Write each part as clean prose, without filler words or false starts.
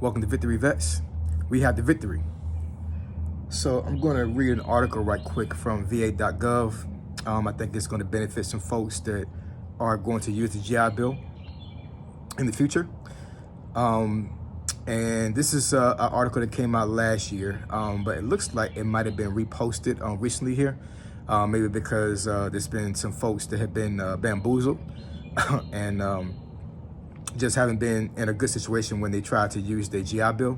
Welcome to Victory Vets. We have the victory. So I'm going to read an article right quick from va.gov. I think it's going to benefit some folks that are going to use the GI Bill in the future. And this is an article that came out last year, but it looks like it might have been reposted recently here. Maybe because there's been some folks that have been bamboozled and just haven't been in a good situation when they tried to use the GI Bill.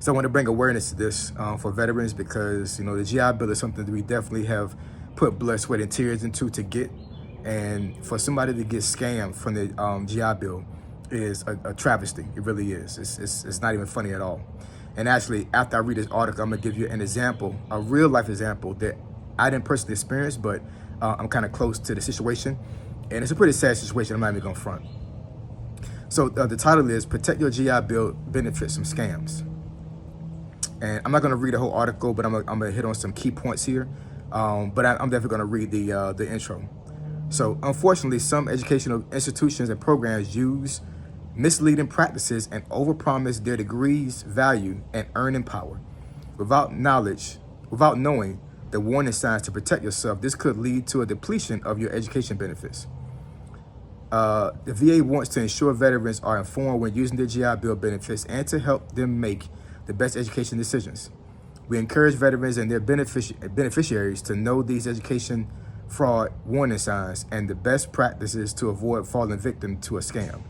So I want to bring awareness to this for veterans because, the GI Bill is something that we definitely have put blood, sweat, and tears into to get. And for somebody to get scammed from the GI Bill is a travesty. It really is. It's not even funny at all. And actually, after I read this article, I'm going to give you an example, a real life example that I didn't personally experience, but I'm kind of close to the situation. And it's a pretty sad situation. I'm not even going to front. So the title is Protect Your GI Bill Benefits from Scams. And I'm not going to read the whole article, but I'm going to hit on some key points here. But I'm definitely going to read the intro. So unfortunately, some educational institutions and programs use misleading practices and overpromise their degrees, value, and earning power. Without knowing the warning signs to protect yourself, this could lead to a depletion of your education benefits. The VA wants to ensure veterans are informed when using their GI Bill benefits and to help them make the best education decisions. We encourage veterans and their beneficiaries to know these education fraud warning signs and the best practices to avoid falling victim to a scam.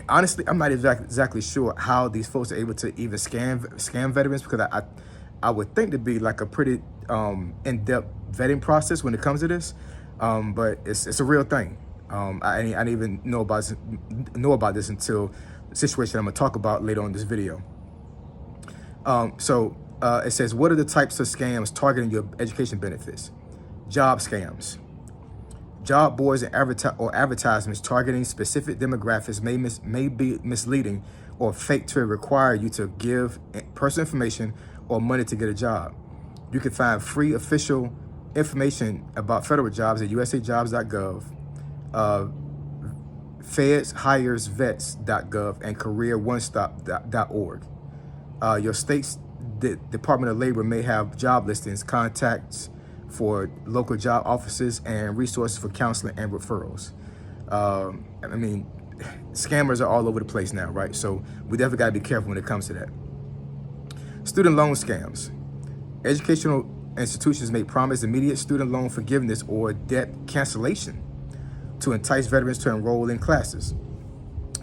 Honestly, I'm not exactly sure how these folks are able to even scam veterans, because I would think to be like a pretty in-depth vetting process when it comes to this, but it's a real thing. I didn't even know about this until the situation I'm gonna talk about later on in this video. So it says, what are the types of scams targeting your education benefits? Job scams. Job boards and advertisements targeting specific demographics may be misleading or fake to require you to give personal information or money to get a job. You can find free official information about federal jobs at usajobs.gov, fedshiresvets.gov, and careeronestop.org. Your state's Department of Labor may have job listings, contacts for local job offices, and resources for counseling and referrals. Scammers are all over the place now, right? So we definitely gotta be careful when it comes to that. Student loan scams. Educational institutions may promise immediate student loan forgiveness or debt cancellation to entice veterans to enroll in classes.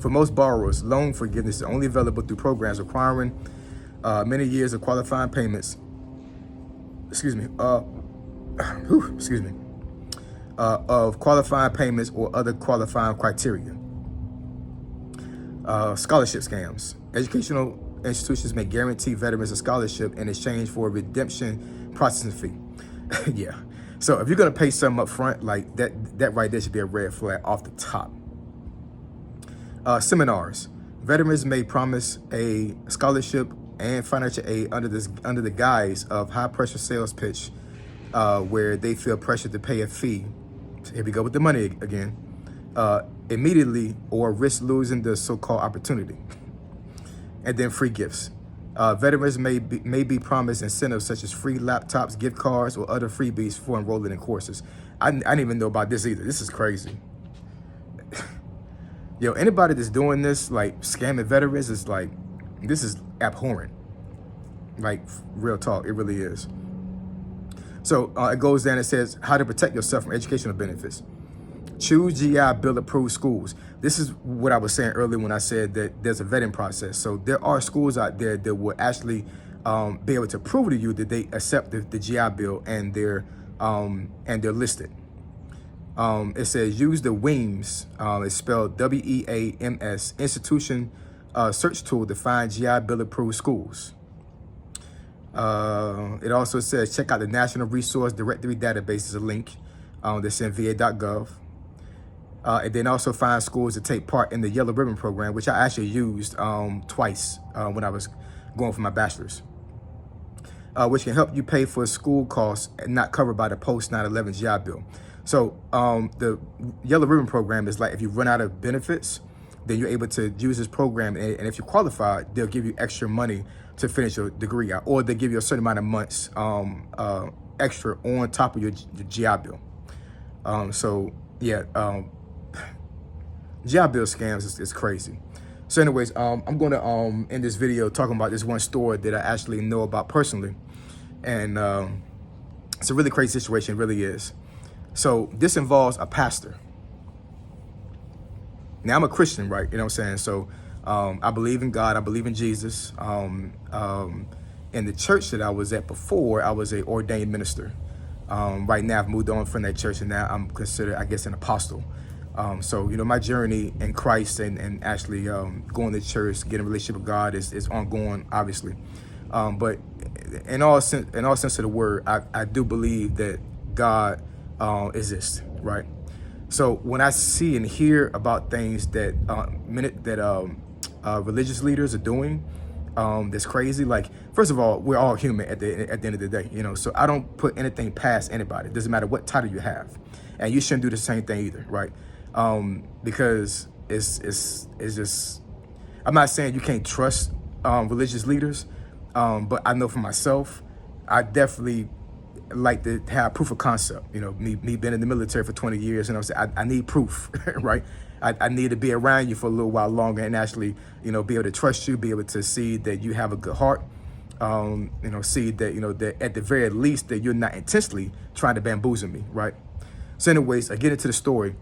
For most borrowers, loan forgiveness is only available through programs requiring many years of qualifying payments. Of qualifying payments or other qualifying criteria. Scholarship scams. Educational institutions may guarantee veterans a scholarship in exchange for a redemption processing fee. Yeah. So if you're gonna pay something up front, like that right there should be a red flag off the top. Seminars. Veterans may promise a scholarship and financial aid under the guise of high pressure sales pitch, where they feel pressured to pay a fee. Here we go with the money again. Immediately, or risk losing the so-called opportunity. And then free gifts. Veterans may be promised incentives such as free laptops, gift cards, or other freebies for enrolling in courses. I didn't even know about this either. This is crazy. Yo, anybody that's doing this, like scamming veterans, is like, this is abhorrent. Like, real talk, it really is. So it goes down and says how to protect yourself from educational benefits. Choose GI Bill approved schools. This is what I was saying earlier when I said that there's a vetting process. So there are schools out there that will actually be able to prove to you that they accept the GI Bill and they're listed. It says use the WEAMS, it's spelled WEAMS, institution search tool to find GI Bill approved schools. It also says check out the National Resource Directory database, is a link that's in va.gov. And then also find schools that take part in the Yellow Ribbon program, which I actually used twice when I was going for my bachelor's, which can help you pay for school costs not covered by the post 9/11 GI Bill. So the Yellow Ribbon program is like if you run out of benefits then you're able to use this program. And if you qualify, they'll give you extra money to finish your degree out, or they give you a certain amount of months extra on top of your GI Bill. So yeah, GI Bill scams is crazy. So anyways, I'm going to end this video talking about this one story that I actually know about personally. And it's a really crazy situation, it really is. So this involves a pastor. Now I'm a Christian, right? You know what I'm saying? So I believe in God, I believe in Jesus. In the church that I was at before, I was an ordained minister. Right now I've moved on from that church, and now I'm considered, I guess, an apostle. So, you know, my journey in Christ and actually going to church, getting a relationship with God is ongoing, obviously. But in all sense of the word, I do believe that God exists, right? So when I see and hear about things that religious leaders are doing, that's crazy. Like, first of all, we're all human at the end of the day, you know. So I don't put anything past anybody. It doesn't matter what title you have, and you shouldn't do the same thing either, right? Because it's just, I'm not saying you can't trust religious leaders, but I know for myself, I definitely like to have proof of concept. You know, me being in the military for 20 years, and I'm saying I need proof, right? I need to be around you for a little while longer and actually, you know, be able to trust you, be able to see that you have a good heart, you know, see that, you know, that at the very least that you're not intentionally trying to bamboozle me, right? So anyways, I get into the story.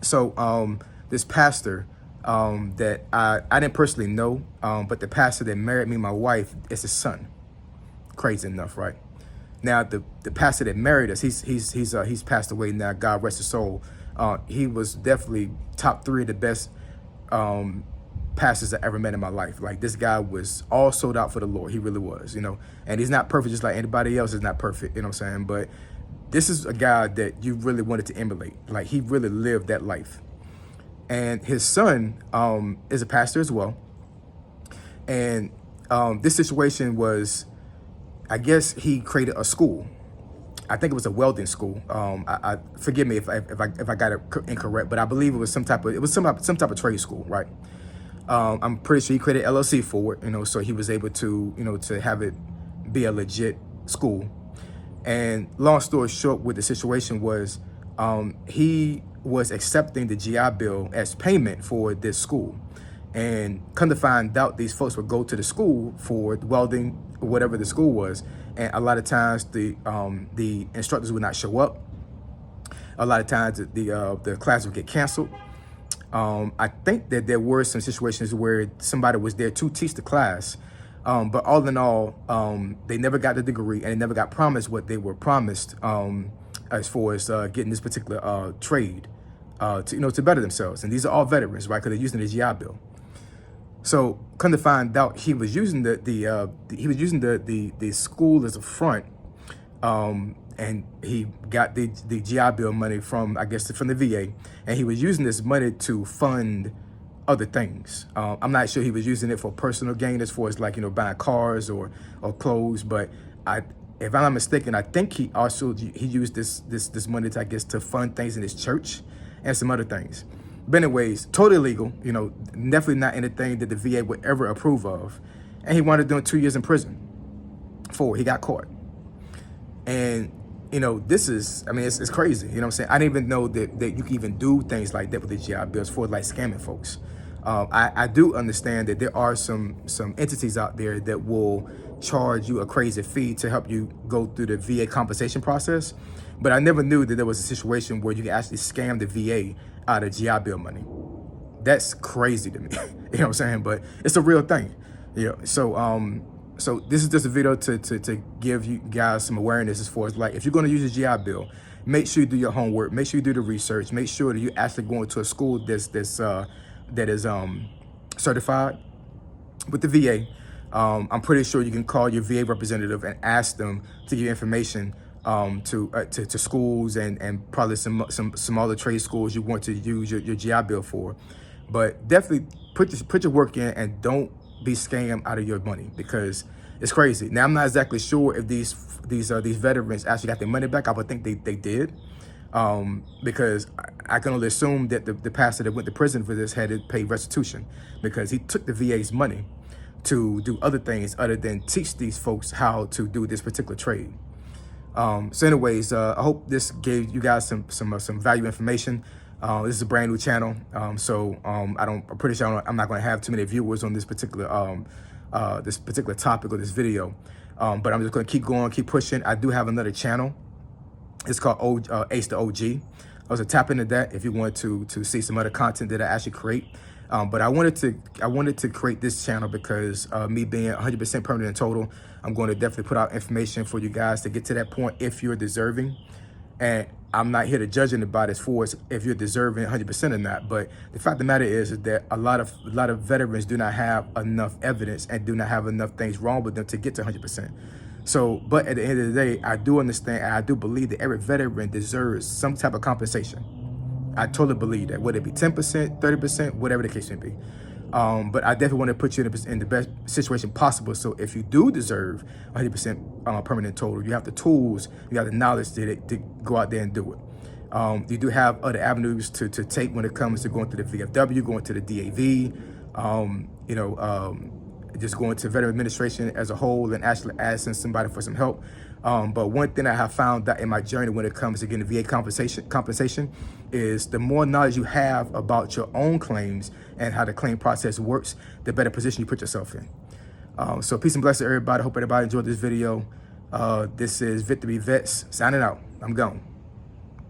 So this pastor that I didn't personally know, but the pastor that married me, my wife, is his son. Crazy enough, right? Now the pastor that married us, he's passed away now. God rest his soul. He was definitely top 3 of the best pastors I ever met in my life. Like, this guy was all sold out for the Lord. He really was, you know. And he's not perfect, just like anybody else is not perfect, you know what I'm saying? But this is a guy that you really wanted to emulate. Like, he really lived that life. And his son is a pastor as well. And this situation was, I guess he created a school. I think it was a welding school. I forgive me if I got it incorrect, but I believe it was some type of trade school, right? I'm pretty sure he created LLC for it, you know, so he was able to, you know, to have it be a legit school. And long story short, what the situation was, he was accepting the GI Bill as payment for this school. And come to find out, these folks would go to the school for welding or whatever the school was, and a lot of times the instructors would not show up. A lot of times the class would get canceled. I think that there were some situations where somebody was there to teach the class, but all in all, they never got the degree, and they never got promised what they were promised as far as getting this particular trade to better themselves. And these are all veterans, right? Because they're using the GI Bill. So come to find out, he was using the school as a front, and he got the GI Bill money from, I guess, from the VA, and he was using this money to fund other things. I'm not sure he was using it for personal gain, as far as, like, you know, buying cars or clothes, but if I'm not mistaken, I think he used this money to, I guess, to fund things in his church and some other things. But anyways, totally legal, you know, definitely not anything that the VA would ever approve of. And he wound up doing 2 years in prison for it. He got caught. And, you know, this is, I mean, it's crazy. You know what I'm saying? I didn't even know that you can even do things like that with the GI Bills for, like, scamming folks. I do understand that there are some entities out there that will charge you a crazy fee to help you go through the VA compensation process. But I never knew that there was a situation where you could actually scam the VA out of GI Bill money. That's crazy to me. You know what I'm saying? But it's a real thing. You know, so this is just a video to give you guys some awareness as far as, like, if you're going to use a GI Bill, make sure you do your homework, make sure you do the research, make sure that you're actually going to a school that is certified with the VA. I'm pretty sure you can call your VA representative and ask them to give you information to schools and probably some smaller trade schools you want to use your GI Bill for. But definitely put your work in and don't be scammed out of your money, because it's crazy. Now, I'm not exactly sure if these veterans actually got their money back. I would think they did. because I can only assume that the pastor that went to prison for this had to pay restitution, because he took the VA's money to do other things other than teach these folks how to do this particular trade. So anyways, I hope this gave you guys some value information. This is a brand new channel, so I'm pretty sure I'm not going to have too many viewers on this particular topic or this video, but I'm just going to keep going, keep pushing. I do have another channel. It's called Ace the OG. I was tap into that if you want to see some other content that I actually create. But I wanted to create this channel because me being 100% permanent and total, I'm going to definitely put out information for you guys to get to that point if you're deserving. And I'm not here to judge anybody as far as if you're deserving 100% or not. But the fact of the matter is that a lot of veterans do not have enough evidence and do not have enough things wrong with them to get to 100%. So, but at the end of the day, I do understand and I do believe that every veteran deserves some type of compensation. I totally believe that, whether it be 10%, 30%, whatever the case may be. But I definitely want to put you in the best situation possible. So if you do deserve 100% permanent total, you have the tools, you have the knowledge to go out there and do it. You do have other avenues to take when it comes to going to the VFW, going to the DAV, just going to veteran administration as a whole and actually asking somebody for some help. But one thing I have found that in my journey when it comes to getting VA compensation is the more knowledge you have about your own claims and how the claim process works, the better position you put yourself in. So peace and blessings, everybody. Hope everybody enjoyed this video. This is Victory Vets signing out. I'm gone.